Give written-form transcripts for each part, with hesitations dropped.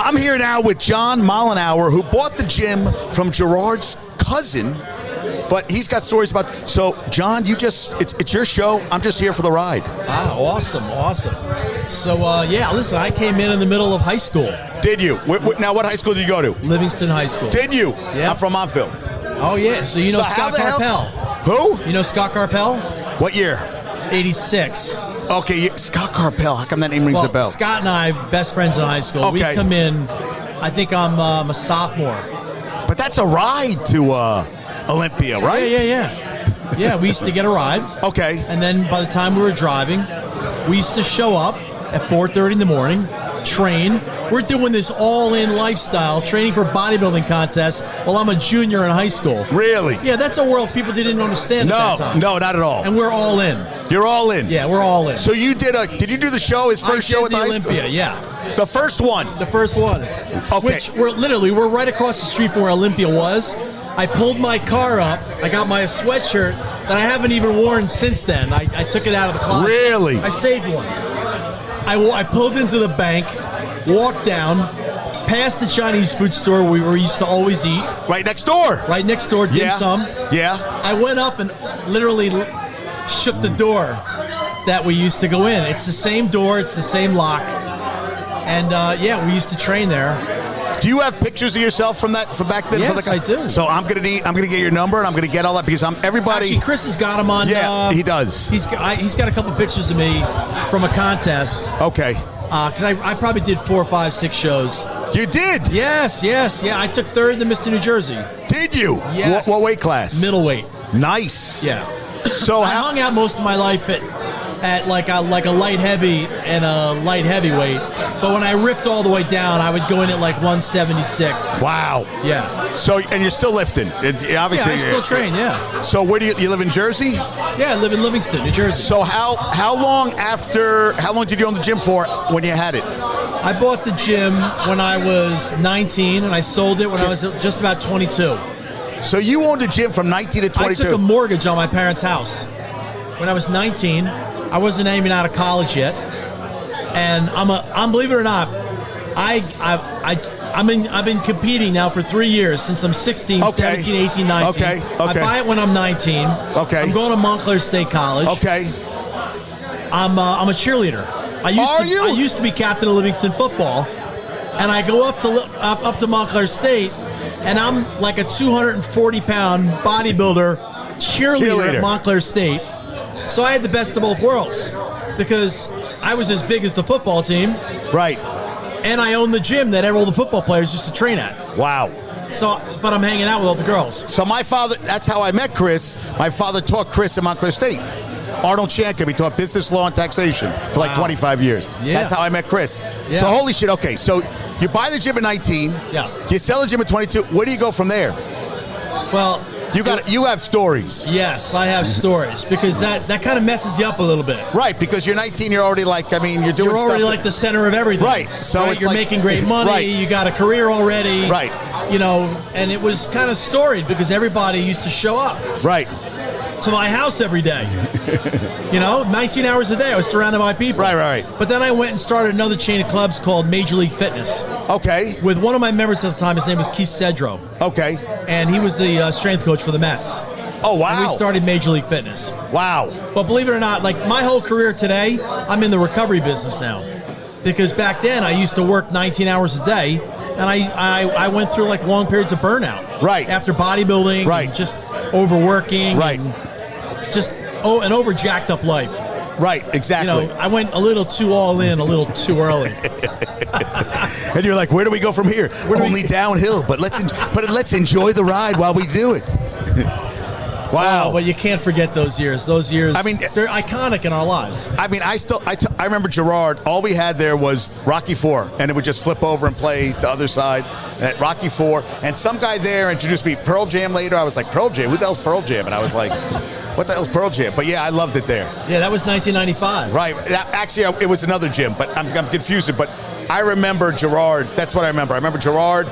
I'm here now with John Mollenhauer, who bought the gym from Gerard's cousin, but he's got stories about. So, John, it's your show. I'm just here for the ride. Ah, awesome. So, listen, I came in the middle of high school. Did you? Now, what high school did you go to? Livingston High School. Did you? Yeah. I'm from Montville. Oh, yeah. So, you know Scott Carpel. Who? You know Scott Carpel? What year? 86. Okay, Scott Carpel. How come that name rings a bell? Scott and I, best friends in high school. Okay. We come in, I think I'm a sophomore. But that's a ride to Olympia, right? Yeah. Yeah, we used to get a ride. Okay. And then by the time we were driving, we used to show up at 4:30 in the morning, train. We're doing this all-in lifestyle, training for bodybuilding contests while I'm a junior in high school. Really? Yeah, that's a world people didn't understand at that time. No, not at all. And we're all in. You're all in? Yeah, we're all in. So you did you do the show, his first show at the high school? Olympia, yeah. The first one? The first one. Okay. Which we're right across the street from where Olympia was. I pulled my car up. I got my sweatshirt that I haven't even worn since then. I took it out of the closet. Really? I saved one. I pulled into the bank, walked down, past the Chinese food store we used to always eat. Right next door. Right next door, dim sum. Yeah. I went up and literally shook the door that we used to go in. It's the same door. It's the same lock. And we used to train there. Do you have pictures of yourself from back then? Yes, I do. So I'm gonna get your number and I'm gonna get all that because everybody. Actually, Chris has got them on. Yeah, he does. He's got a couple pictures of me from a contest. Okay. Because I probably did 4, 5, 6 shows. You did? Yes. Yeah, I took third to Mr. New Jersey. Did you? Yes. What weight class? Middleweight. Nice. Yeah. So I hung out most of my life at like a light heavy and a light heavyweight. But when I ripped all the way down, I would go in at like 176. Wow. Yeah. So, and you're still lifting. Obviously. Yeah, I still train, yeah. So where do you live in Jersey? Yeah, I live in Livingston, New Jersey. So how long did you own the gym for when you had it? I bought the gym when I was 19 and I sold it when I was just about 22. So you owned a gym from 19 to 22? I took a mortgage on my parents' house. When I was 19, I wasn't even out of college yet. And I'm believe it or not, I've been competing now for 3 years since I'm 16, Okay. 17, 18, 19. Okay. I buy it when I'm 19. Okay. I'm going to Montclair State College. Okay. I'm a cheerleader. I used to be captain of Livingston football, and I go up to Montclair State, and I'm like a 240-pound bodybuilder cheerleader at Montclair State. So I had the best of both worlds because I was as big as the football team. Right. And I owned the gym that all the football players used to train at. Wow. So, but I'm hanging out with all the girls. So my father, that's how I met Chris. My father taught Chris at Montclair State. Arnold Shanker, he taught business law and taxation for like 25 years. Yeah. That's how I met Chris. Yeah. So holy shit, okay. So you buy the gym at 19. Yeah. You sell the gym at 22. Where do you go from there? Well, you have stories. Yes, I have stories because that kind of messes you up a little bit. Right, because you're 19, you're already like, you're doing stuff. You're already like the center of everything. Right. So it's you're like, making great money. Right. You got a career already. Right. And it was kind of storied because everybody used to show up. Right. To my house every day. 19 hours a day I was surrounded by people. Right. But then I went and started another chain of clubs called Major League Fitness. Okay. With one of my members at the time, his name was Keith Cedro. Okay. And he was the strength coach for the Mets. Oh, wow. And we started Major League Fitness. Wow. But believe it or not, like my whole career today, I'm in the recovery business now. Because back then I used to work 19 hours a day, and I went through like long periods of burnout. Right. After bodybuilding. Right. And just overworking. Right. And just an over jacked up life. Right, exactly. I went a little too all in, a little too early. And you're like, where do we go from here? Only downhill, but let's enjoy the ride while we do it. Wow. Oh, but you can't forget those years. Those years, I mean, they're iconic in our lives. I mean, I remember Gerard, all we had there was Rocky IV, and it would just flip over and play the other side at Rocky IV. And some guy there introduced me Pearl Jam later. I was like, Pearl Jam? Who the hell's Pearl Jam? And I was like, what the hell's Pearl Jam? But yeah, I loved it there. Yeah, that was 1995. Right. Actually, it was another gym, but I'm confusing. But I remember Gerard. That's what I remember. I remember Gerard,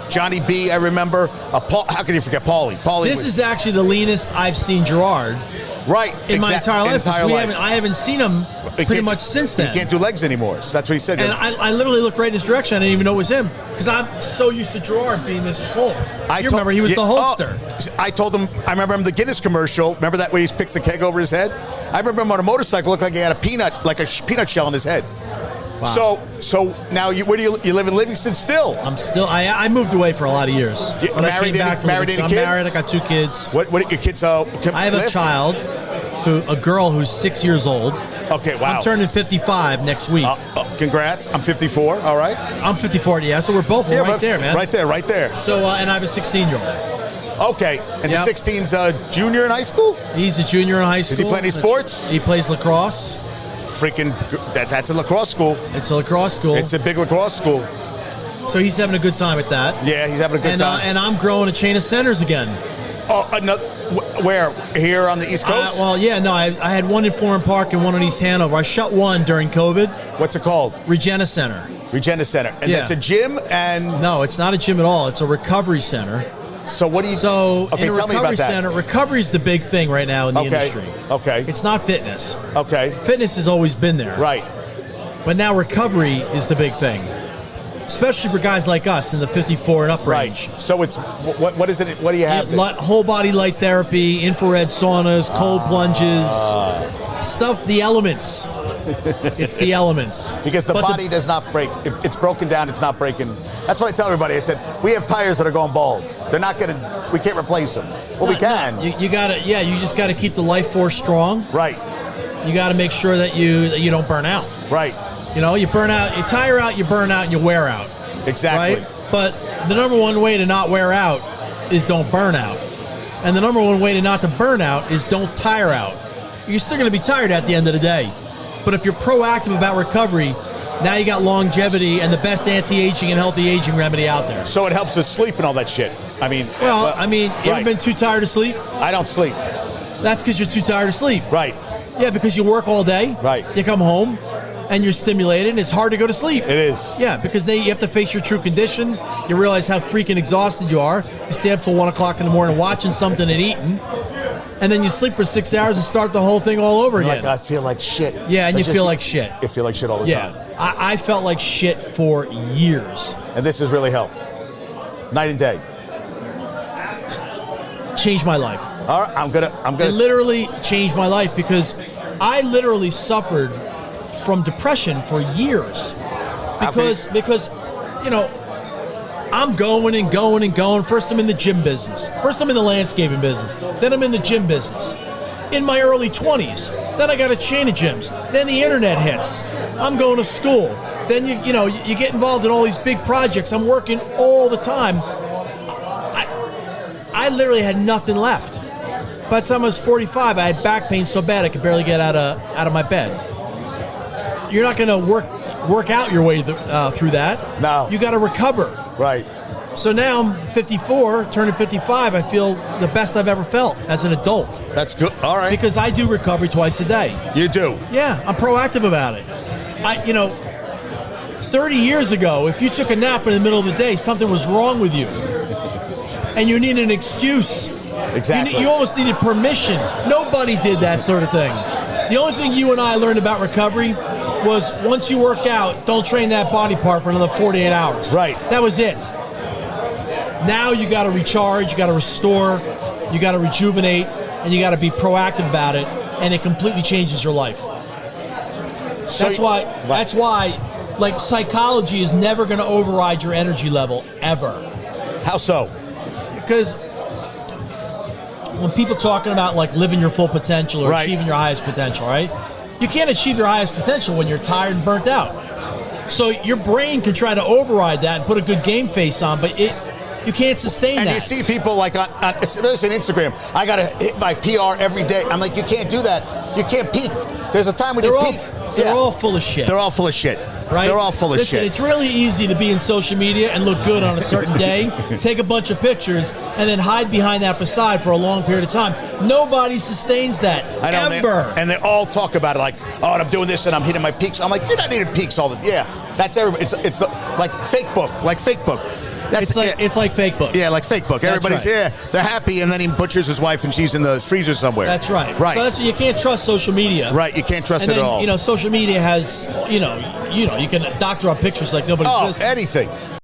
Johnny B. I remember. Paul, how can you forget Paulie? This is actually the leanest I've seen Gerard. Right. In my entire life. Life. I haven't seen him pretty much since then. He can't do legs anymore. So that's what he said. And I literally looked right in his direction. I didn't even know it was him because I'm so used to Gerard being this Hulk. Remember, he was the Hulkster. I told him, I remember him the Guinness commercial. Remember that where he picks the keg over his head? I remember him on a motorcycle, looked like he had a peanut shell in his head. Wow. So now where do you live in Livingston still? I'm still. I moved away for a lot of years. Married any kids? I'm married. I got 2 kids. What your kids? I have a child, a girl who's 6 years old. Okay, wow. I'm turning 55 next week. Congrats. I'm 54. All right. I'm 54. Yeah. So we're right there, man. Right there. So and I have a 16-year-old. Okay. And the 16's a junior in high school? He's a junior in high school. Does he play any sports? He plays lacrosse. Freaking, that's a lacrosse school. It's a lacrosse school. It's a big lacrosse school. So he's having a good time at that. Yeah, he's having a good time. And I'm growing a chain of centers again. Oh, where? Here on the East Coast? I had one in Florham Park and one in East Hanover. I shut one during COVID. What's it called? Regina Center. And that's a gym and... No, it's not a gym at all. It's a recovery center. So what do you... in a recovery center, recovery is the big thing right now in the industry. Okay. It's not fitness. Okay. Fitness has always been there. Right. But now recovery is the big thing. Especially for guys like us in the 54 and up range. Right. So it's what is it? What do you have? Whole body light therapy, infrared saunas, cold plunges, stuff. The elements. It's the elements. Because the body does not break. It's broken down. It's not breaking. That's what I tell everybody. I said we have tires that are going bald. They're not gonna. We can't replace them. Well, we can. You gotta. Yeah. You just gotta keep the life force strong. Right. You gotta make sure that you don't burn out. Right. You know, you burn out, you tire out, you burn out, and you wear out. Exactly. Right? But the number one way to not wear out is don't burn out. And the number one way to not to burn out is don't tire out. You're still going to be tired at the end of the day. But if you're proactive about recovery, now you got longevity and the best anti-aging and healthy aging remedy out there. So it helps with sleep and all that shit. I mean... you ever been too tired to sleep? I don't sleep. That's because you're too tired to sleep. Right. Yeah, because you work all day. Right. You come home. And you're stimulated, and it's hard to go to sleep. It is. Yeah, because then you have to face your true condition. You realize how freaking exhausted you are. You stay up till 1 o'clock in the morning watching something and eating. And then you sleep for 6 hours and start the whole thing all over again. I feel like shit. Yeah, and you feel like shit. You feel like shit all the time. Yeah, I felt like shit for years. And this has really helped. Night and day. Changed my life. All right, I'm gonna. It literally changed my life because I literally suffered from depression for years because I'm going and going and going. First I'm in the gym business. First I'm in the landscaping business. Then I'm in the gym business. In my early 20s, then I got a chain of gyms. Then the internet hits. I'm going to school. Then you get involved in all these big projects. I'm working all the time. I literally had nothing left. By the time I was 45, I had back pain so bad I could barely get out of my bed. You're not going to work out your way through that. No. You got to recover. Right. So now I'm 54, turning 55. I feel the best I've ever felt as an adult. That's good. All right. Because I do recovery twice a day. You do? Yeah, I'm proactive about it. 30 years ago, if you took a nap in the middle of the day, something was wrong with you. And you needed an excuse. Exactly. You almost needed permission. Nobody did that sort of thing. The only thing you and I learned about recovery was once you work out, don't train that body part for another 48 hours. Right. That was it. Now you got to recharge, you got to restore, you got to rejuvenate, and you got to be proactive about it, and it completely changes your life. That's why, like, psychology is never going to override your energy level, ever. How so? Because when people talking about like living your full potential or achieving your highest potential, right? You can't achieve your highest potential when you're tired and burnt out. So your brain can try to override that and put a good game face on, but you can't sustain that. And you see people like on especially on Instagram, I got to hit my PR every day. I'm like, you can't do that. You can't peak. There's a time when you peak. They're all full of shit. They're all full of shit. Right? They're all full of shit. It's really easy to be in social media and look good on a certain day, take a bunch of pictures, and then hide behind that facade for a long period of time. Nobody sustains that, I know, ever. And they all talk about it like, oh, and I'm doing this and I'm hitting my peaks. I'm like, you're not hitting peaks all the time. Yeah, that's everybody. It's like fake book. That's it's like Facebook. Yeah, like Facebook. Everybody's they're happy, and then he butchers his wife, and she's in the freezer somewhere. That's right. Right. So you can't trust social media. Right. You can't trust it at all. Social media has you can doctor up pictures like nobody's business. Anything.